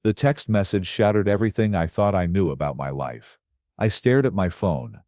The text message shattered everything I thought I knew about my life. I stared at my phone,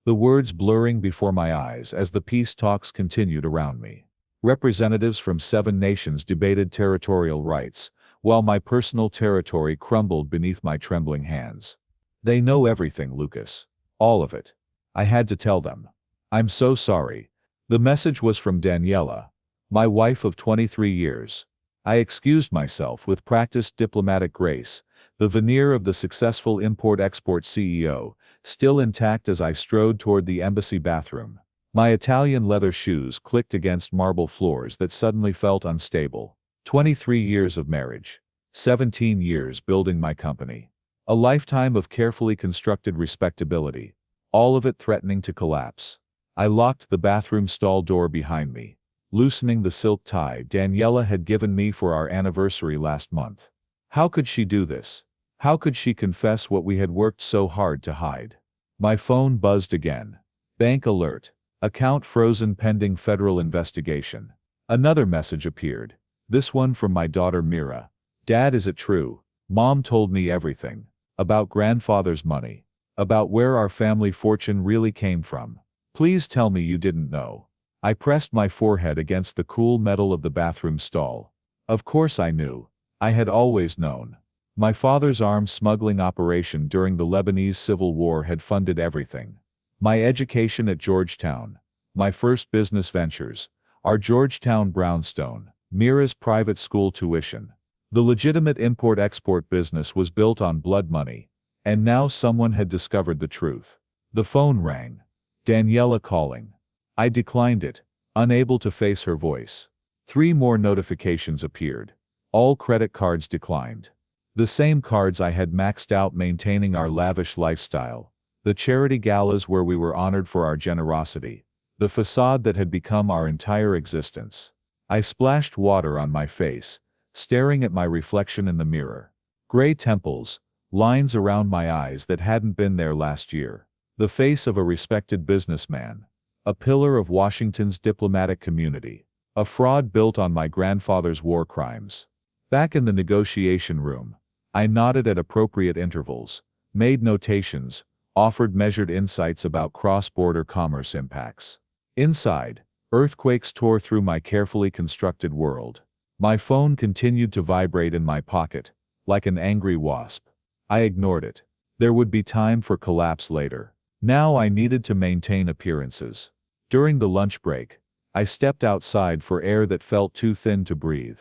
the words blurring before my eyes as the peace talks continued around me. Representatives from 7 nations debated territorial rights, while my personal territory crumbled beneath my trembling hands. They know everything, Lucas. All of it. I had to tell them. I'm so sorry. The message was from Daniela, my wife of 23 years. I excused myself with practiced diplomatic grace, the veneer of the successful import-export CEO, still intact as I strode toward the embassy bathroom. My Italian leather shoes clicked against marble floors that suddenly felt unstable. 23 years of marriage. 17 years building my company. A lifetime of carefully constructed respectability. All of it threatening to collapse. I locked the bathroom stall door behind me, loosening the silk tie Daniela had given me for our anniversary last month. How could she do this? How could she confess what we had worked so hard to hide? My phone buzzed again. Bank alert. Account frozen pending federal investigation. Another message appeared. This one from my daughter Mira. Dad, is it true? Mom told me everything. About grandfather's money. About where our family fortune really came from. Please tell me you didn't know. I pressed my forehead against the cool metal of the bathroom stall. Of course I knew. I had always known. My father's arms smuggling operation during the Lebanese Civil War had funded everything. My education at Georgetown. My first business ventures. Our Georgetown brownstone. Mira's private school tuition. The legitimate import-export business was built on blood money. And now someone had discovered the truth. The phone rang. Daniela calling. I declined it, unable to face her voice. 3 more notifications appeared. All credit cards declined. The same cards I had maxed out maintaining our lavish lifestyle. The charity galas where we were honored for our generosity. The facade that had become our entire existence. I splashed water on my face, staring at my reflection in the mirror. Gray temples, lines around my eyes that hadn't been there last year. The face of a respected businessman. A pillar of Washington's diplomatic community. A fraud built on my grandfather's war crimes. Back in the negotiation room, I nodded at appropriate intervals, made notations, offered measured insights about cross-border commerce impacts. Inside, earthquakes tore through my carefully constructed world. My phone continued to vibrate in my pocket, like an angry wasp. I ignored it. There would be time for collapse later. Now I needed to maintain appearances. During the lunch break, I stepped outside for air that felt too thin to breathe.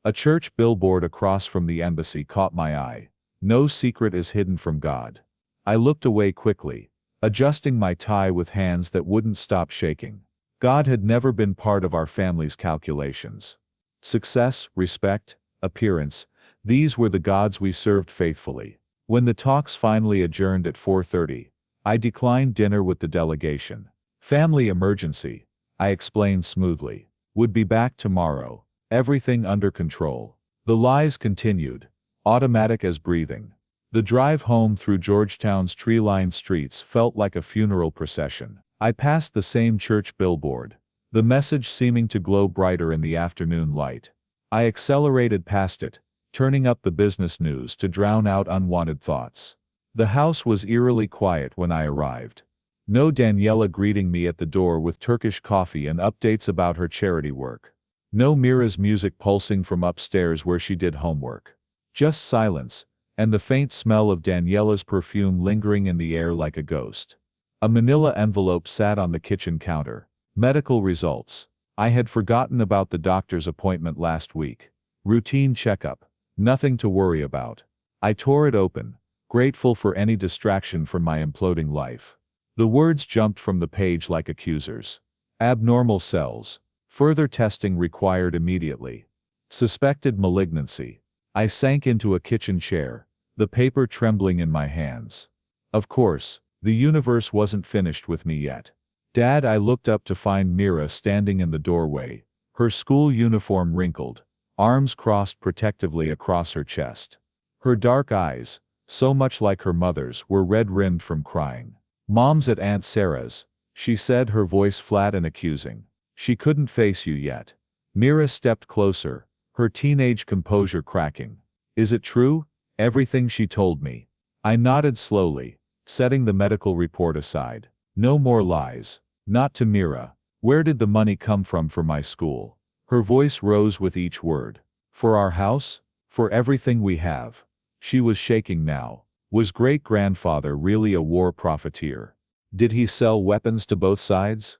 A church billboard across from the embassy caught my eye. No secret is hidden from God. I looked away quickly, adjusting my tie with hands that wouldn't stop shaking. God had never been part of our family's calculations. Success, respect, appearance, these were the gods we served faithfully. When the talks finally adjourned at 4:30, I declined dinner with the delegation. Family emergency, I explained smoothly. Would be back tomorrow. Everything under control. The lies continued, automatic as breathing. The drive home through Georgetown's tree-lined streets felt like a funeral procession. I passed the same church billboard, the message seeming to glow brighter in the afternoon light. I accelerated past it, turning up the business news to drown out unwanted thoughts. The house was eerily quiet when I arrived. No Daniela greeting me at the door with Turkish coffee and updates about her charity work. No Mira's music pulsing from upstairs where she did homework. Just silence, and the faint smell of Daniela's perfume lingering in the air like a ghost. A manila envelope sat on the kitchen counter. Medical results. I had forgotten about the doctor's appointment last week. Routine checkup. Nothing to worry about. I tore it open, grateful for any distraction from my imploding life. The words jumped from the page like accusers. Abnormal cells. Further testing required immediately. Suspected malignancy. I sank into a kitchen chair, the paper trembling in my hands. Of course, the universe wasn't finished with me yet. Dad, I looked up to find Mira standing in the doorway, her school uniform wrinkled, arms crossed protectively across her chest. Her dark eyes, so much like her mother's, were red-rimmed from crying. Mom's at Aunt Sarah's, she said, her voice flat and accusing. She couldn't face you yet. Mira stepped closer, her teenage composure cracking. Is it true? Everything she told me. I nodded slowly, setting the medical report aside. No more lies. Not to Mira. Where did the money come from for my school? Her voice rose with each word. For our house? For everything we have. She was shaking now. Was great-grandfather really a war profiteer? Did he sell weapons to both sides?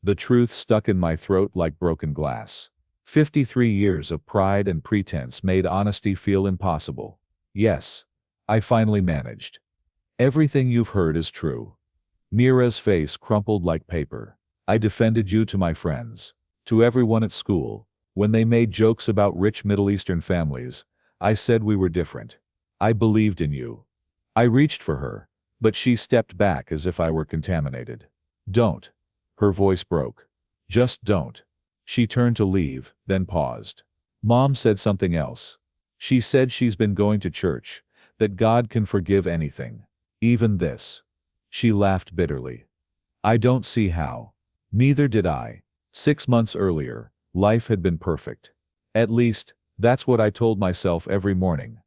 The truth stuck in my throat like broken glass. 53 years of pride and pretense made honesty feel impossible. Yes. I finally managed. Everything you've heard is true. Mira's face crumpled like paper. I defended you to my friends. To everyone at school. When they made jokes about rich Middle Eastern families, I said we were different. I believed in you. I reached for her, but she stepped back as if I were contaminated. Don't. Her voice broke. Just don't. She turned to leave, then paused. Mom said something else. She said she's been going to church, that God can forgive anything. Even this. She laughed bitterly. I don't see how. Neither did I. 6 months earlier, life had been perfect. At least, that's what I told myself every morning.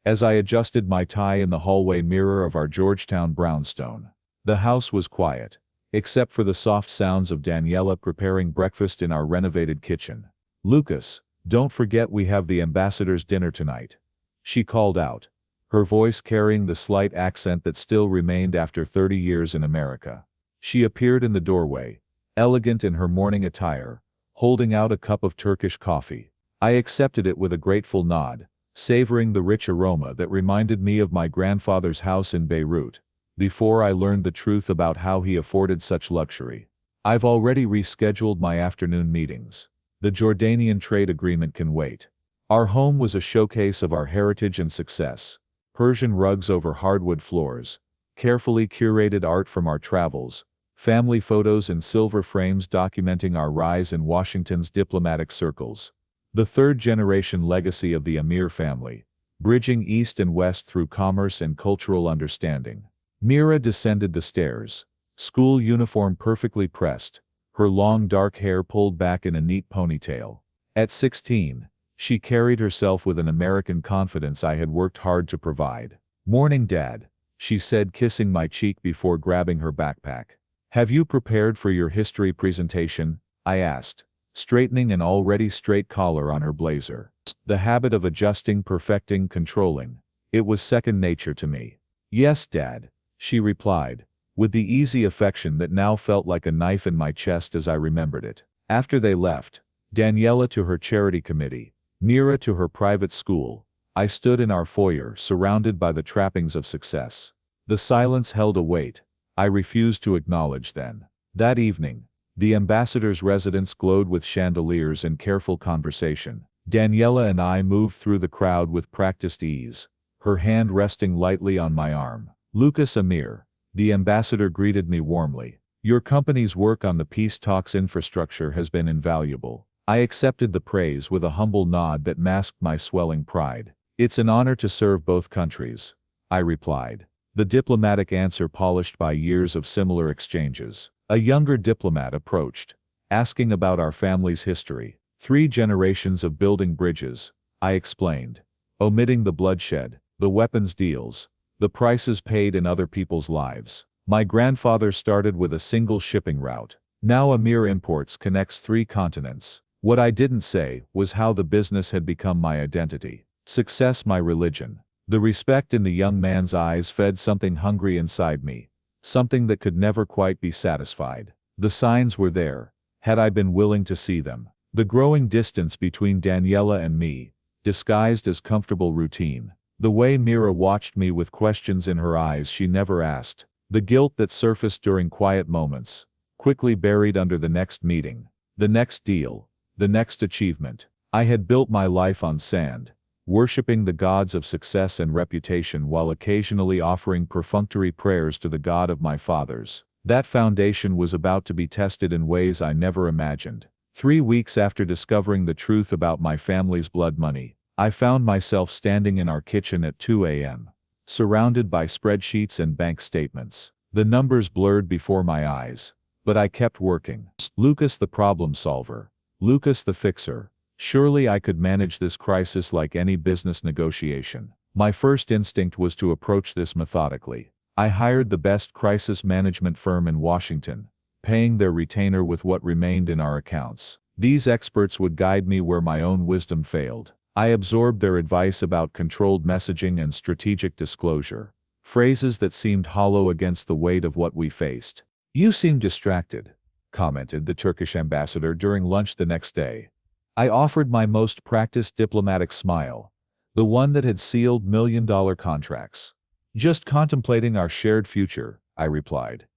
As I adjusted my tie in the hallway mirror of our Georgetown brownstone. The house was quiet, except for the soft sounds of Daniela preparing breakfast in our renovated kitchen. Lucas, don't forget we have the ambassador's dinner tonight. She called out, her voice carrying the slight accent that still remained after 30 years in America. She appeared in the doorway, elegant in her morning attire, holding out a cup of Turkish coffee. I accepted it with a grateful nod, savoring the rich aroma that reminded me of my grandfather's house in Beirut, before I learned the truth about how he afforded such luxury. I've already rescheduled my afternoon meetings. The Jordanian trade agreement can wait. Our home was a showcase of our heritage and success. Persian rugs over hardwood floors, carefully curated art from our travels, family photos in silver frames documenting our rise in Washington's diplomatic circles. The third-generation legacy of the Amir family, bridging East and West through commerce and cultural understanding. Mira descended the stairs, school uniform perfectly pressed, her long dark hair pulled back in a neat ponytail. At 16, she carried herself with an American confidence I had worked hard to provide. "Morning, Dad," she said, kissing my cheek before grabbing her backpack. "Have you prepared for your history presentation?" I asked, straightening an already straight collar on her blazer. The habit of adjusting, perfecting, controlling. It was second nature to me. "Yes, Dad," she replied, with the easy affection that now felt like a knife in my chest as I remembered it. After they left, Daniela to her charity committee, Mira to her private school, I stood in our foyer surrounded by the trappings of success. The silence held a weight I refused to acknowledge then. That evening, the ambassador's residence glowed with chandeliers and careful conversation. Daniela and I moved through the crowd with practiced ease, her hand resting lightly on my arm. "Lucas Amir," the ambassador greeted me warmly. "Your company's work on the peace talks infrastructure has been invaluable." I accepted the praise with a humble nod that masked my swelling pride. "It's an honor to serve both countries," I replied. The diplomatic answer polished by years of similar exchanges. A younger diplomat approached, asking about our family's history. 3 generations of building bridges, I explained, omitting the bloodshed, the weapons deals, the prices paid in other people's lives. My grandfather started with a single shipping route. Now Amir Imports connects 3 continents. What I didn't say was how the business had become my identity. Success my religion. The respect in the young man's eyes fed something hungry inside me, something that could never quite be satisfied. The signs were there, had I been willing to see them. The growing distance between Daniela and me, disguised as comfortable routine. The way Mira watched me with questions in her eyes she never asked. The guilt that surfaced during quiet moments, quickly buried under the next meeting, the next deal, the next achievement. I had built my life on sand, worshipping the gods of success and reputation while occasionally offering perfunctory prayers to the God of my fathers. That foundation was about to be tested in ways I never imagined. 3 weeks after discovering the truth about my family's blood money, I found myself standing in our kitchen at 2 a.m., surrounded by spreadsheets and bank statements. The numbers blurred before my eyes, but I kept working. Lucas the problem solver, Lucas the fixer. Surely I could manage this crisis like any business negotiation. My first instinct was to approach this methodically. I hired the best crisis management firm in Washington, paying their retainer with what remained in our accounts. These experts would guide me where my own wisdom failed. I absorbed their advice about controlled messaging and strategic disclosure, phrases that seemed hollow against the weight of what we faced. "You seem distracted," commented the Turkish ambassador during lunch the next day. I offered my most practiced diplomatic smile, the one that had sealed million-dollar contracts. "Just contemplating our shared future," I replied.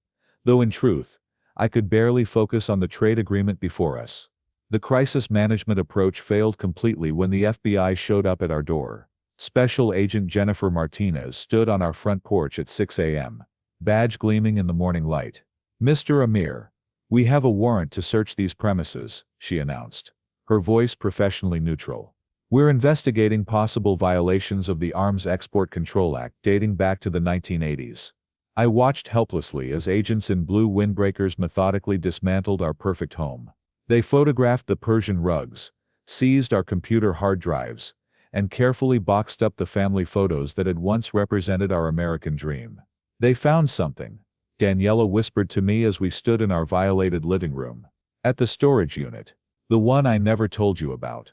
Though in truth, I could barely focus on the trade agreement before us. The crisis management approach failed completely when the FBI showed up at our door. Special Agent Jennifer Martinez stood on our front porch at 6 a.m., badge gleaming in the morning light. "Mr. Amir, we have a warrant to search these premises," she announced, her voice professionally neutral. "We're investigating possible violations of the Arms Export Control Act dating back to the 1980s. I watched helplessly as agents in blue windbreakers methodically dismantled our perfect home. They photographed the Persian rugs, seized our computer hard drives, and carefully boxed up the family photos that had once represented our American dream. They found something," Daniela whispered to me as we stood in our violated living room. "At the storage unit. The one I never told you about."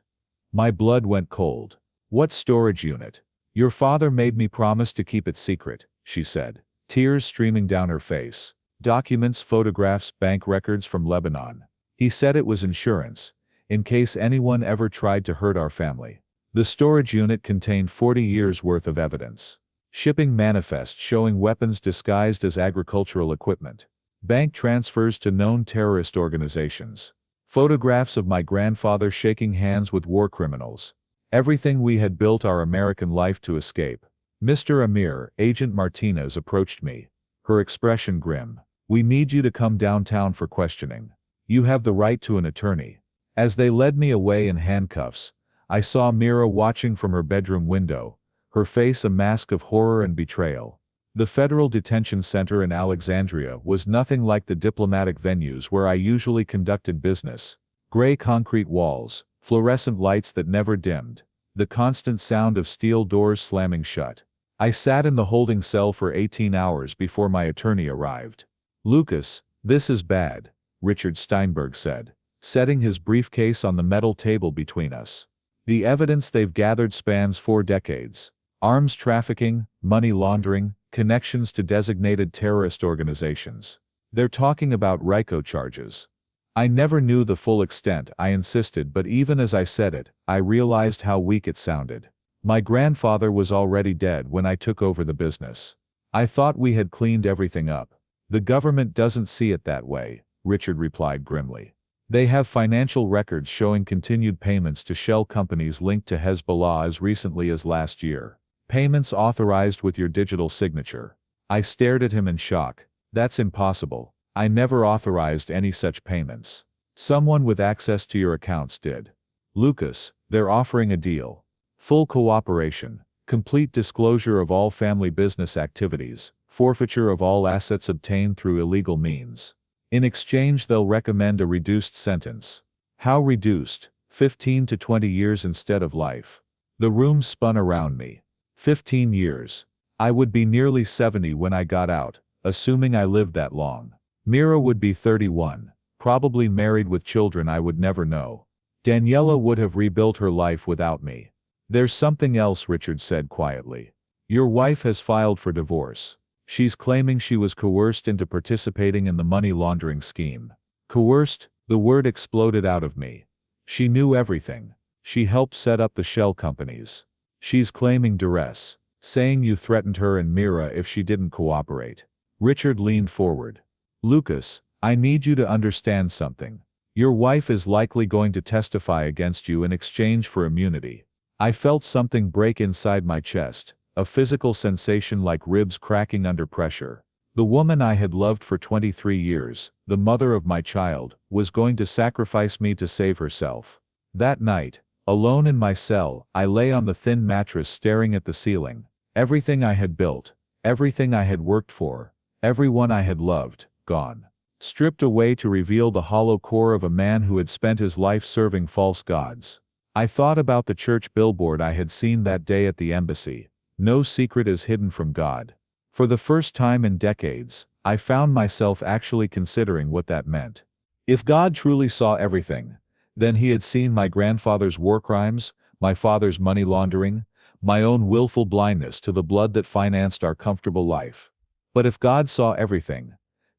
My blood went cold. "What storage unit?" "Your father made me promise to keep it secret," she said, tears streaming down her face. "Documents, photographs, bank records from Lebanon. He said it was insurance, in case anyone ever tried to hurt our family." The storage unit contained 40 years' worth of evidence. Shipping manifests showing weapons disguised as agricultural equipment. Bank transfers to known terrorist organizations. Photographs of my grandfather shaking hands with war criminals. Everything we had built our American life to escape. "Mr. Amir," Agent Martinez approached me, her expression grim. "We need you to come downtown for questioning. You have the right to an attorney." As they led me away in handcuffs, I saw Mira watching from her bedroom window, her face a mask of horror and betrayal. The Federal Detention Center in Alexandria was nothing like the diplomatic venues where I usually conducted business. Gray concrete walls, fluorescent lights that never dimmed, the constant sound of steel doors slamming shut. I sat in the holding cell for 18 hours before my attorney arrived. "Lucas, this is bad," Richard Steinberg said, setting his briefcase on the metal table between us. "The evidence they've gathered spans 4 decades. Arms trafficking, money laundering, connections to designated terrorist organizations. They're talking about RICO charges." I never knew the full extent, I insisted, but even as I said it, I realized how weak it sounded. My grandfather was already dead when I took over the business. I thought we had cleaned everything up. "The government doesn't see it that way," Richard replied grimly. "They have financial records showing continued payments to shell companies linked to Hezbollah as recently as last year. Payments authorized with your digital signature." I stared at him in shock. "That's impossible. I never authorized any such payments. Someone with access to your accounts did." "Lucas, they're offering a deal. Full cooperation, complete disclosure of all family business activities, forfeiture of all assets obtained through illegal means. In exchange they'll recommend a reduced sentence." "How reduced?" 15 to 20 years instead of life. The room spun around me. 15 years. I would be nearly 70 when I got out, assuming I lived that long. Mira would be 31, probably married with children I would never know. Daniela would have rebuilt her life without me. "There's something else," Richard said quietly. "Your wife has filed for divorce. She's claiming she was coerced into participating in the money laundering scheme." "Coerced?" The word exploded out of me. "She knew everything. She helped set up the shell companies. She's claiming duress, saying you threatened her and Mira if she didn't cooperate." Richard leaned forward. "Lucas, I need you to understand something. Your wife is likely going to testify against you in exchange for immunity." I felt something break inside my chest, a physical sensation like ribs cracking under pressure. The woman I had loved for 23 years, the mother of my child, was going to sacrifice me to save herself. That night, alone in my cell, I lay on the thin mattress staring at the ceiling. Everything I had built, everything I had worked for, everyone I had loved, gone. Stripped away to reveal the hollow core of a man who had spent his life serving false gods. I thought about the church billboard I had seen that day at the embassy. No secret is hidden from God. For the first time in decades, I found myself actually considering what that meant. If God truly saw everything, then he had seen my grandfather's war crimes, my father's money laundering, my own willful blindness to the blood that financed our comfortable life. But if God saw everything,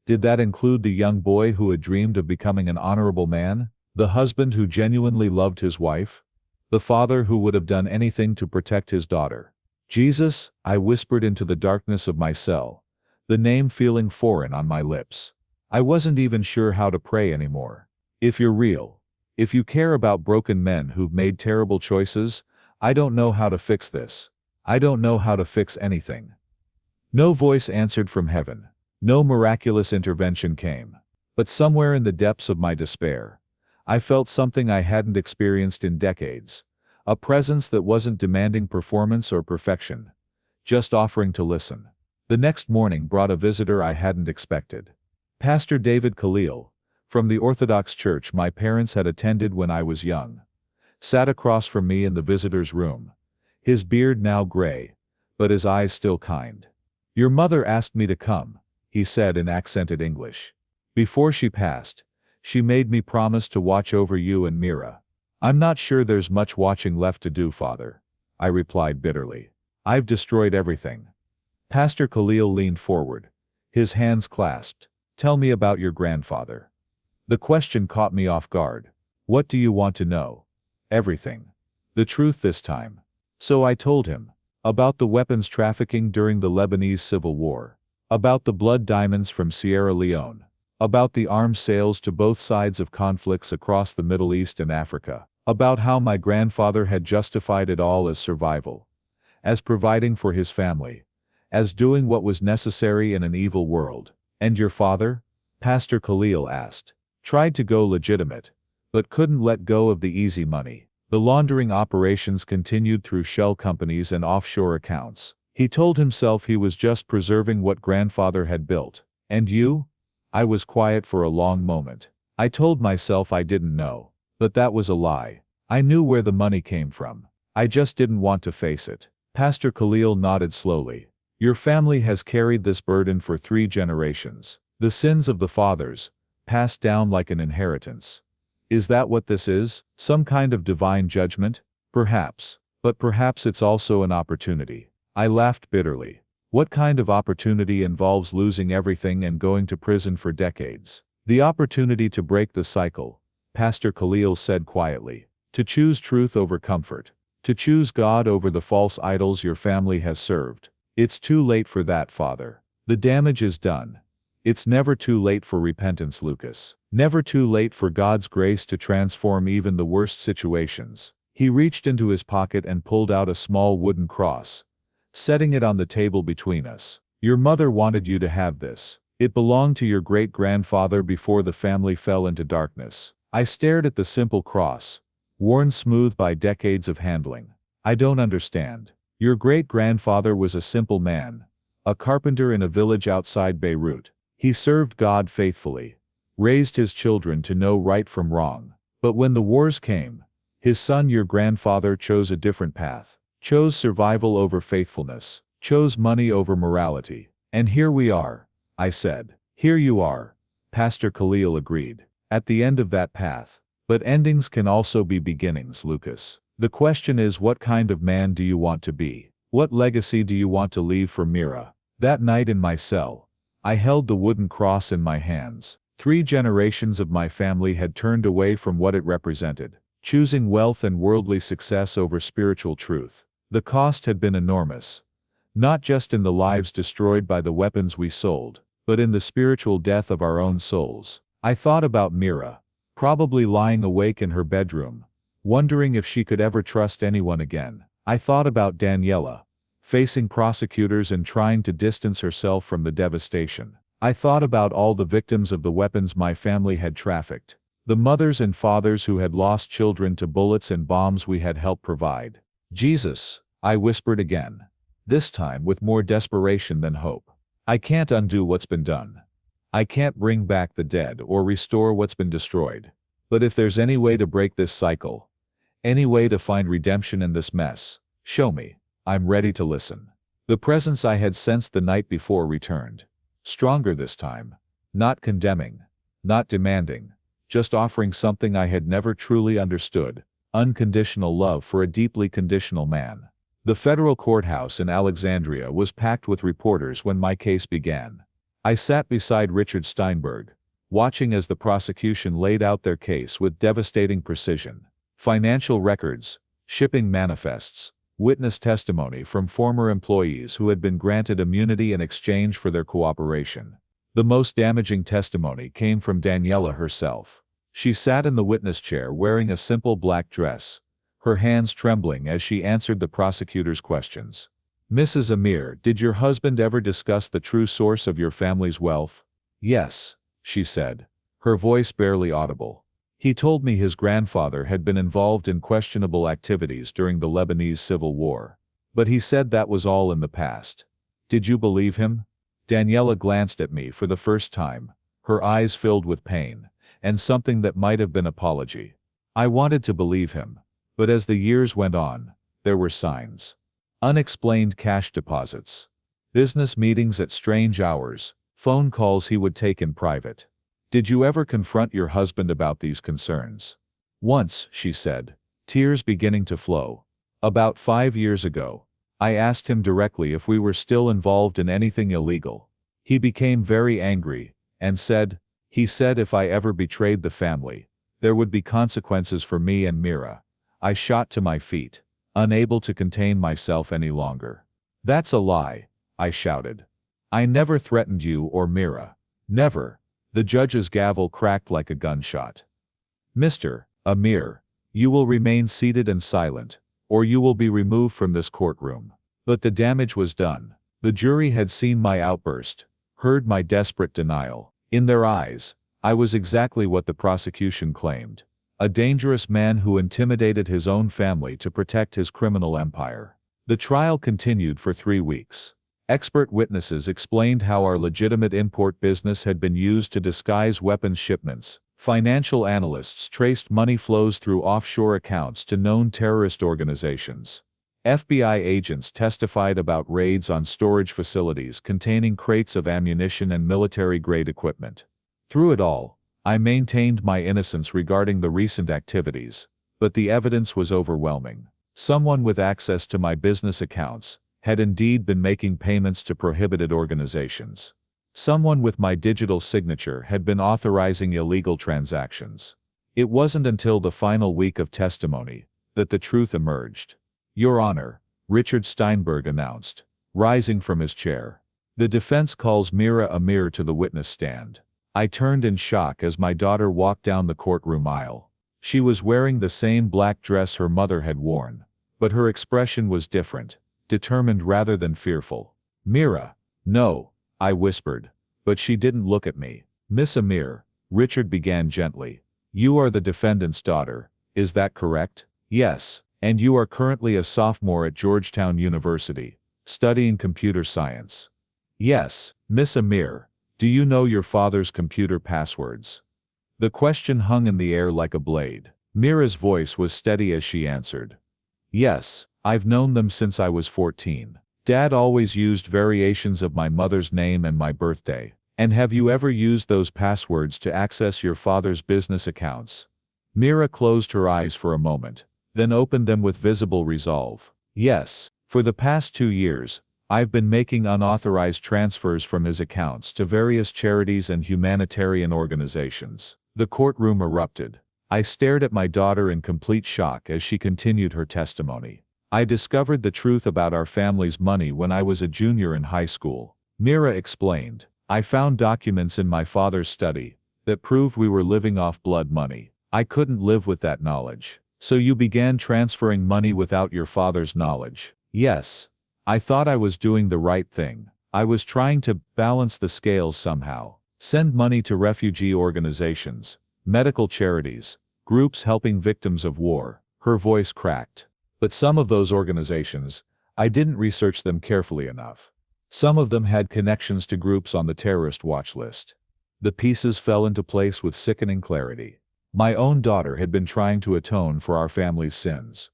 did that include the young boy who had dreamed of becoming an honorable man, the husband who genuinely loved his wife, the father who would have done anything to protect his daughter? Jesus, I whispered into the darkness of my cell, the name feeling foreign on my lips. I wasn't even sure how to pray anymore. If you're real, if you care about broken men who've made terrible choices, I don't know how to fix this. I don't know how to fix anything. No voice answered from heaven. No miraculous intervention came. But somewhere in the depths of my despair, I felt something I hadn't experienced in decades. A presence that wasn't demanding performance or perfection, just offering to listen. The next morning brought a visitor I hadn't expected. Pastor David Khalil, from the Orthodox church my parents had attended when I was young, sat across from me in the visitor's room, his beard now gray, but his eyes still kind. "Your mother asked me to come," he said in accented English. "Before she passed, she made me promise to watch over you and Mira." "I'm not sure there's much watching left to do, Father," I replied bitterly. "I've destroyed everything." Pastor Khalil leaned forward, his hands clasped. "Tell me about your grandfather." The question caught me off guard. "What do you want to know?" "Everything. The truth this time." So I told him. About the weapons trafficking during the Lebanese Civil War. About the blood diamonds from Sierra Leone. About the arms sales to both sides of conflicts across the Middle East and Africa. About how my grandfather had justified it all as survival, as providing for his family, as doing what was necessary in an evil world. "And your father?" Pastor Khalil asked. "Tried to go legitimate, but couldn't let go of the easy money. The laundering operations continued through shell companies and offshore accounts. He told himself he was just preserving what grandfather had built." "And you?" I was quiet for a long moment. I told myself I didn't know. But that was a lie. I knew where the money came from. I just didn't want to face it. Pastor Khalil nodded slowly. "Your family has carried this burden for 3 generations. The sins of the fathers, passed down like an inheritance. Is that what this is? Some kind of divine judgment? Perhaps. But perhaps it's also an opportunity." I laughed bitterly. "What kind of opportunity involves losing everything and going to prison for decades?" "The opportunity to break the cycle," Pastor Khalil said quietly. "To choose truth over comfort. To choose God over the false idols your family has served. It's too late for that, Father. The damage is done. It's never too late for repentance, Lucas. Never too late for God's grace to transform even the worst situations." He reached into his pocket and pulled out a small wooden cross, setting it on the table between us. "Your mother wanted you to have this. It belonged to your great-grandfather before the family fell into darkness." I stared at the simple cross, worn smooth by decades of handling. "I don't understand." "Your great-grandfather was a simple man, a carpenter in a village outside Beirut. He served God faithfully, raised his children to know right from wrong. But when the wars came, his son, your grandfather, chose a different path. Chose survival over faithfulness. Chose money over morality. And here we are," I said. "Here you are," Pastor Khalil agreed. "At the end of that path. But endings can also be beginnings, Lucas. The question is, what kind of man do you want to be? What legacy do you want to leave for Mira?" That night in my cell, I held the wooden cross in my hands. 3 generations of my family had turned away from what it represented, choosing wealth and worldly success over spiritual truth. The cost had been enormous, not just in the lives destroyed by the weapons we sold, but in the spiritual death of our own souls. I thought about Mira, probably lying awake in her bedroom, wondering if she could ever trust anyone again. I thought about Daniela, facing prosecutors and trying to distance herself from the devastation. I thought about all the victims of the weapons my family had trafficked, the mothers and fathers who had lost children to bullets and bombs we had helped provide. "Jesus," I whispered again, this time with more desperation than hope. "I can't undo what's been done. I can't bring back the dead or restore what's been destroyed. But if there's any way to break this cycle, any way to find redemption in this mess, show me." I'm ready to listen. The presence I had sensed the night before returned. Stronger this time. Not condemning. Not demanding. Just offering something I had never truly understood: unconditional love for a deeply conditional man. The federal courthouse in Alexandria was packed with reporters when my case began. I sat beside Richard Steinberg, watching as the prosecution laid out their case with devastating precision. Financial records, shipping manifests, witness testimony from former employees who had been granted immunity in exchange for their cooperation. The most damaging testimony came from Daniela herself. She sat in the witness chair wearing a simple black dress, her hands trembling as she answered the prosecutor's questions. "Mrs. Amir, did your husband ever discuss the true source of your family's wealth?" "Yes," she said, her voice barely audible. "He told me his grandfather had been involved in questionable activities during the Lebanese Civil War. But he said that was all in the past." "Did you believe him?" Daniela glanced at me for the first time, her eyes filled with pain, and something that might have been apology. I wanted to believe him. But as the years went on, there were signs. Unexplained cash deposits. Business meetings at strange hours. Phone calls he would take in private. "Did you ever confront your husband about these concerns?" "Once," she said, tears beginning to flow. "About 5 years ago. I asked him directly if we were still involved in anything illegal. He became very angry, and he said if I ever betrayed the family, there would be consequences for me and Mira." I shot to my feet, unable to contain myself any longer. "That's a lie," I shouted. "I never threatened you or Mira. Never." The judge's gavel cracked like a gunshot. "Mr. Amir, you will remain seated and silent, or you will be removed from this courtroom." But the damage was done. The jury had seen my outburst, heard my desperate denial. In their eyes, I was exactly what the prosecution claimed: a dangerous man who intimidated his own family to protect his criminal empire. The trial continued for 3 weeks. Expert witnesses explained how our legitimate import business had been used to disguise weapons shipments. Financial analysts traced money flows through offshore accounts to known terrorist organizations. FBI agents testified about raids on storage facilities containing crates of ammunition and military-grade equipment. Through it all, I maintained my innocence regarding the recent activities, but the evidence was overwhelming. Someone with access to my business accounts had indeed been making payments to prohibited organizations. Someone with my digital signature had been authorizing illegal transactions. It wasn't until the final week of testimony that the truth emerged. "Your Honor," Richard Steinberg announced, rising from his chair. "The defense calls Mira Amir to the witness stand." I turned in shock as my daughter walked down the courtroom aisle. She was wearing the same black dress her mother had worn, but her expression was different, determined rather than fearful. "Mira." "No," I whispered, but she didn't look at me. "Miss Amir," Richard began gently, "you are the defendant's daughter, is that correct?" "Yes, and you are currently a sophomore at Georgetown University, studying computer science." "Yes, Miss Amir. Do you know your father's computer passwords?" The question hung in the air like a blade. Mira's voice was steady as she answered. "Yes, I've known them since I was 14. Dad always used variations of my mother's name and my birthday." "And have you ever used those passwords to access your father's business accounts?" Mira closed her eyes for a moment, then opened them with visible resolve. "Yes, for the past 2 years, I've been making unauthorized transfers from his accounts to various charities and humanitarian organizations." The courtroom erupted. I stared at my daughter in complete shock as she continued her testimony. "I discovered the truth about our family's money when I was a junior in high school," Mira explained. "I found documents in my father's study that proved we were living off blood money. I couldn't live with that knowledge." "So you began transferring money without your father's knowledge?" "Yes. I thought I was doing the right thing. I was trying to balance the scales somehow. Send money to refugee organizations, medical charities, groups helping victims of war." Her voice cracked. "But some of those organizations, I didn't research them carefully enough. Some of them had connections to groups on the terrorist watch list." The pieces fell into place with sickening clarity. My own daughter had been trying to atone for our family's sins.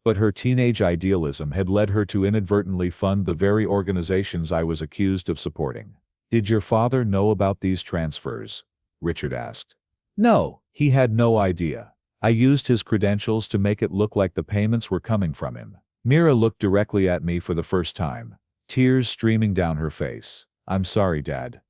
But her teenage idealism had led her to inadvertently fund the very organizations I was accused of supporting. "Did your father know about these transfers?" Richard asked. "No, he had no idea. I used his credentials to make it look like the payments were coming from him." Mira looked directly at me for the first time, tears streaming down her face. "I'm sorry, Dad.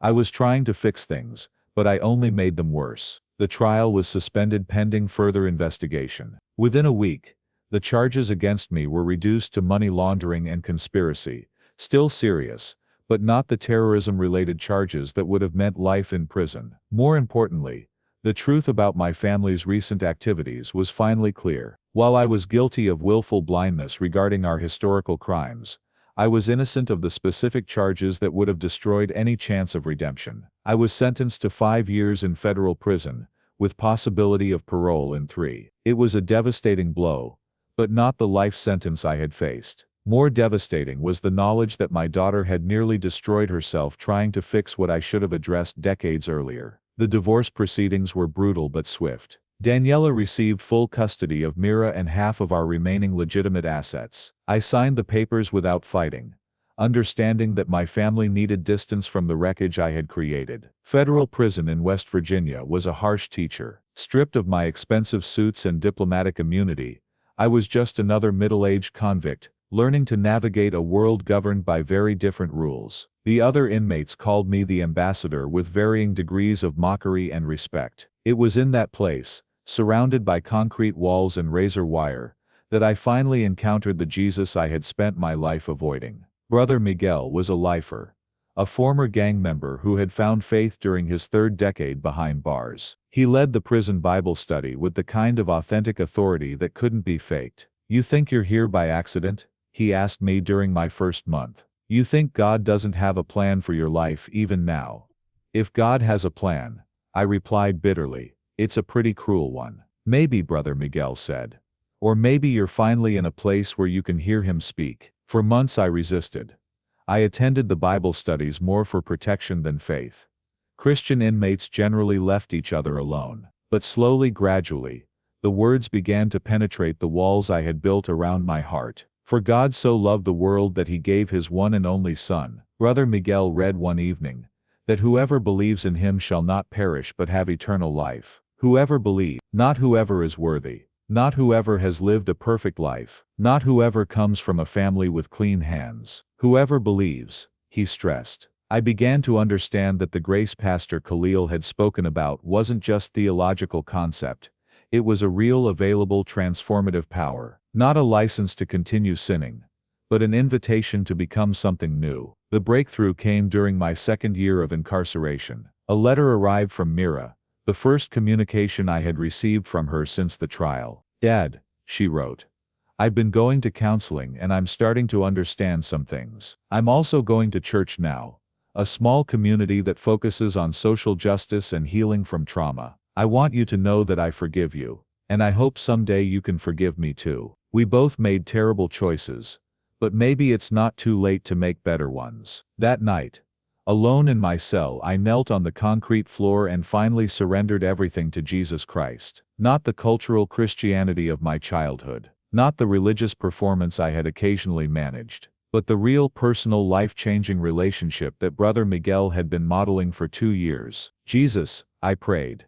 I was trying to fix things, but I only made them worse." The trial was suspended pending further investigation. Within a week, the charges against me were reduced to money laundering and conspiracy, still serious, but not the terrorism-related charges that would have meant life in prison. More importantly, the truth about my family's recent activities was finally clear. While I was guilty of willful blindness regarding our historical crimes, I was innocent of the specific charges that would have destroyed any chance of redemption. I was sentenced to 5 years in federal prison, with possibility of parole in 3. It was a devastating blow, but not the life sentence I had faced. More devastating was the knowledge that my daughter had nearly destroyed herself trying to fix what I should have addressed decades earlier. The divorce proceedings were brutal but swift. Daniela received full custody of Mira and half of our remaining legitimate assets. I signed the papers without fighting, understanding that my family needed distance from the wreckage I had created. Federal prison in West Virginia was a harsh teacher. Stripped of my expensive suits and diplomatic immunity, I was just another middle-aged convict, learning to navigate a world governed by very different rules. The other inmates called me the ambassador with varying degrees of mockery and respect. It was in that place, surrounded by concrete walls and razor wire, that I finally encountered the Jesus I had spent my life avoiding. Brother Miguel was a lifer, a former gang member who had found faith during his 3rd decade behind bars. He led the prison Bible study with the kind of authentic authority that couldn't be faked. "You think you're here by accident?" he asked me during my first month. "You think God doesn't have a plan for your life even now?" "If God has a plan," I replied bitterly, "it's a pretty cruel one." "Maybe," Brother Miguel said. "Or maybe you're finally in a place where you can hear him speak." For months I resisted. I attended the Bible studies more for protection than faith. Christian inmates generally left each other alone. But slowly, gradually, the words began to penetrate the walls I had built around my heart. "For God so loved the world that he gave his one and only Son," Brother Miguel read one evening, "that whoever believes in him shall not perish but have eternal life." Whoever believes, not whoever is worthy, not whoever has lived a perfect life, not whoever comes from a family with clean hands. Whoever believes, he stressed. I began to understand that the grace Pastor Khalil had spoken about wasn't just theological concept. It was a real, available, transformative power. Not a license to continue sinning, but an invitation to become something new. The breakthrough came during my 2nd year of incarceration. A letter arrived from Mira, the first communication I had received from her since the trial. "Dad," she wrote, "I've been going to counseling and I'm starting to understand some things. I'm also going to church now, a small community that focuses on social justice and healing from trauma. I want you to know that I forgive you, and I hope someday you can forgive me too. We both made terrible choices, but maybe it's not too late to make better ones." That night, alone in my cell, I knelt on the concrete floor and finally surrendered everything to Jesus Christ. Not the cultural Christianity of my childhood, not the religious performance I had occasionally managed, but the real, personal, life-changing relationship that Brother Miguel had been modeling for 2 years. "Jesus," I prayed,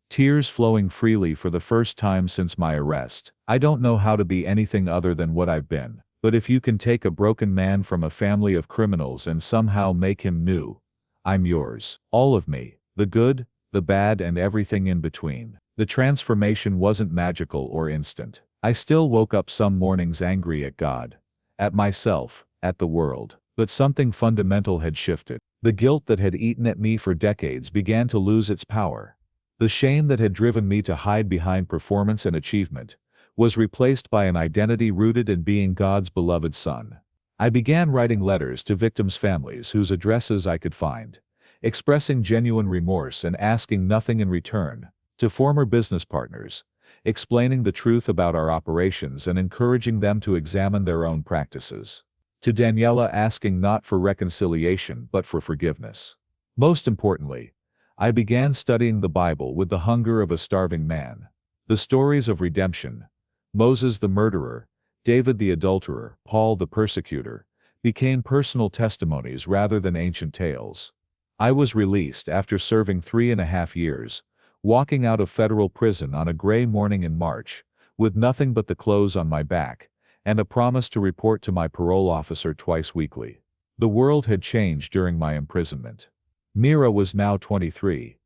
tears flowing freely for the first time since my arrest, "I don't know how to be anything other than what I've been. But if you can take a broken man from a family of criminals and somehow make him new, I'm yours. All of me, the good, the bad, and everything in between." The transformation wasn't magical or instant. I still woke up some mornings angry at God, at myself, at the world. But something fundamental had shifted. The guilt that had eaten at me for decades began to lose its power. The shame that had driven me to hide behind performance and achievement was replaced by an identity rooted in being God's beloved Son. I began writing letters to victims' families whose addresses I could find, expressing genuine remorse and asking nothing in return, to former business partners, explaining the truth about our operations and encouraging them to examine their own practices, to Daniela, asking not for reconciliation but for forgiveness. Most importantly, I began studying the Bible with the hunger of a starving man. The stories of redemption, Moses the murderer, David the adulterer, Paul the persecutor, became personal testimonies rather than ancient tales. I was released after serving 3.5 years, walking out of federal prison on a gray morning in March, with nothing but the clothes on my back, and a promise to report to my parole officer twice weekly. The world had changed during my imprisonment. Mira was now 23,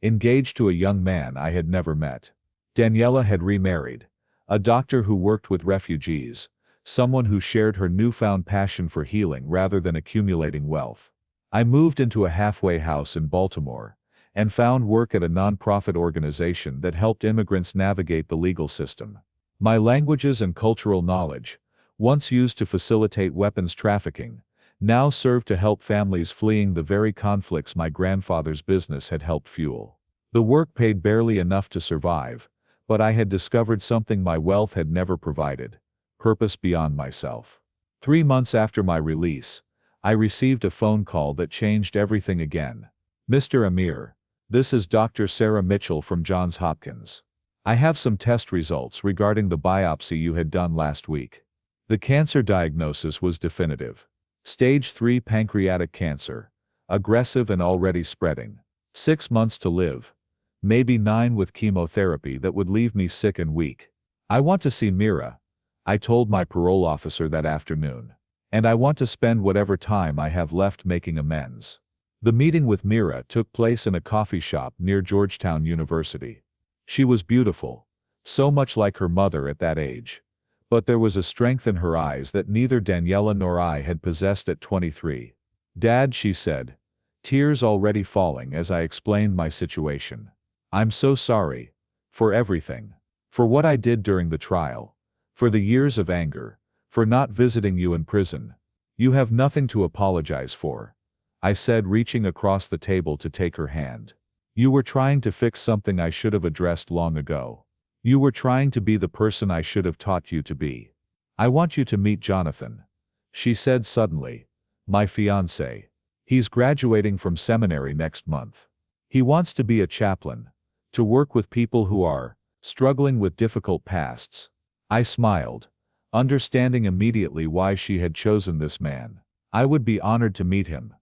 engaged to a young man I had never met. Daniela had remarried, a doctor who worked with refugees, someone who shared her newfound passion for healing rather than accumulating wealth. I moved into a halfway house in Baltimore, and found work at a nonprofit organization that helped immigrants navigate the legal system. My languages and cultural knowledge, once used to facilitate weapons trafficking, now served to help families fleeing the very conflicts my grandfather's business had helped fuel. The work paid barely enough to survive, but I had discovered something my wealth had never provided: purpose beyond myself. 3 months after my release, I received a phone call that changed everything again. "Mr. Amir, this is Dr. Sarah Mitchell from Johns Hopkins. I have some test results regarding the biopsy you had done last week. The cancer diagnosis was definitive. Stage 3 pancreatic cancer, aggressive and already spreading. 6 months to live, maybe 9 with chemotherapy that would leave me sick and weak. I want to see Mira," I told my parole officer that afternoon. "And I want to spend whatever time I have left making amends." The meeting with Mira took place in a coffee shop near Georgetown University. She was beautiful, so much like her mother at that age. But there was a strength in her eyes that neither Daniela nor I had possessed at 23. "Dad," she said, tears already falling as I explained my situation. "I'm so sorry. For everything. For what I did during the trial. For the years of anger. For not visiting you in prison. You have nothing to apologize for," I said, reaching across the table to take her hand. "You were trying to fix something I should have addressed long ago. You were trying to be the person I should have taught you to be. I want you to meet Jonathan," she said suddenly. "My fiancé. He's graduating from seminary next month. He wants to be a chaplain, to work with people who are struggling with difficult pasts." I smiled, understanding immediately why she had chosen this man. "I would be honored to meet him.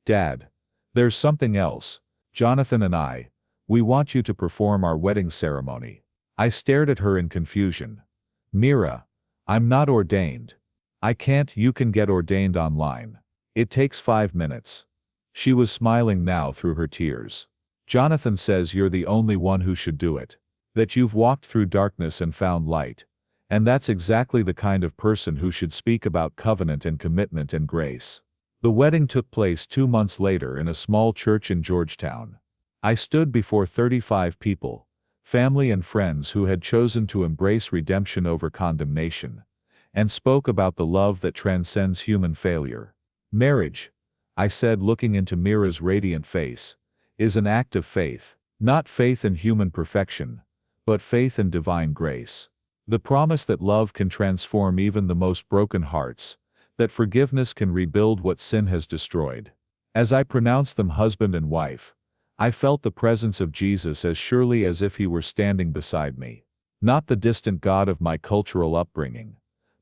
Dad, there's something else. Jonathan and we want you to perform our wedding ceremony." I stared at her in confusion. "Mira, I'm not ordained. I can't." "You can get ordained online. It takes 5 minutes." She was smiling now through her tears. "Jonathan says you're the only one who should do it. That you've walked through darkness and found light. And that's exactly the kind of person who should speak about covenant and commitment and grace." The wedding took place 2 months later in a small church in Georgetown. I stood before 35 people, family and friends who had chosen to embrace redemption over condemnation, and spoke about the love that transcends human failure. "Marriage," I said, looking into Mira's radiant face, "is an act of faith. Not faith in human perfection, but faith in divine grace. The promise that love can transform even the most broken hearts, that forgiveness can rebuild what sin has destroyed." As I pronounced them husband and wife, I felt the presence of Jesus as surely as if he were standing beside me. Not the distant God of my cultural upbringing,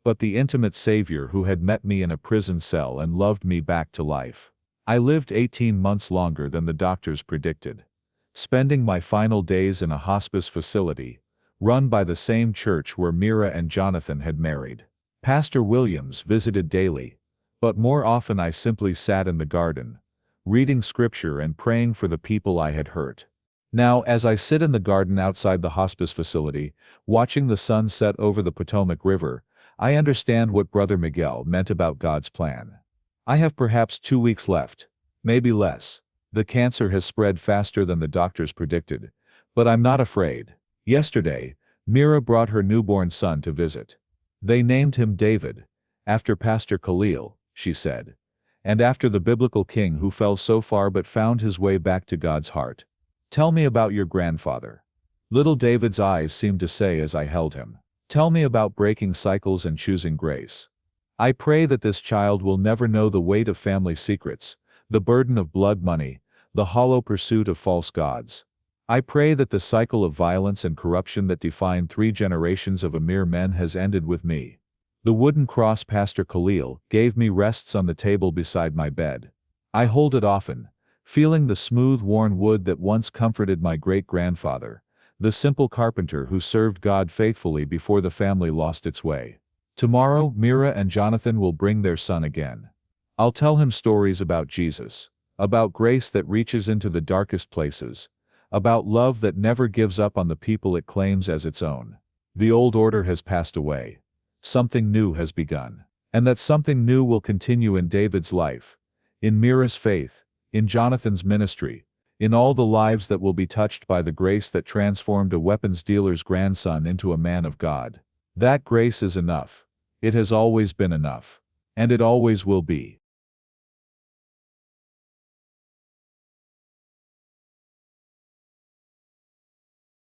but the intimate Savior who had met me in a prison cell and loved me back to life. I lived 18 months longer than the doctors predicted, spending my final days in a hospice facility, run by the same church where Mira and Jonathan had married. Pastor Williams visited daily, but more often I simply sat in the garden, reading scripture and praying for the people I had hurt. Now, as I sit in the garden outside the hospice facility, watching the sun set over the Potomac River, I understand what Brother Miguel meant about God's plan. I have perhaps 2 weeks left, maybe less. The cancer has spread faster than the doctors predicted, but I'm not afraid. Yesterday, Mira brought her newborn son to visit. "They named him David, after Pastor Khalil," she said, "and after the biblical king who fell so far but found his way back to God's heart. Tell me about your grandfather." Little David's eyes seemed to say as I held him, "Tell me about breaking cycles and choosing grace. I pray that this child will never know the weight of family secrets, the burden of blood money, the hollow pursuit of false gods. I pray that the cycle of violence and corruption that defined 3 generations of Amir men has ended with me." The wooden cross Pastor Khalil gave me rests on the table beside my bed. I hold it often, feeling the smooth worn wood that once comforted my great-grandfather, the simple carpenter who served God faithfully before the family lost its way. Tomorrow, Mira and Jonathan will bring their son again. I'll tell him stories about Jesus, about grace that reaches into the darkest places, about love that never gives up on the people it claims as its own. The old order has passed away. Something new has begun. And that something new will continue in David's life, in Mira's faith, in Jonathan's ministry, in all the lives that will be touched by the grace that transformed a weapons dealer's grandson into a man of God. That grace is enough. It has always been enough. And it always will be.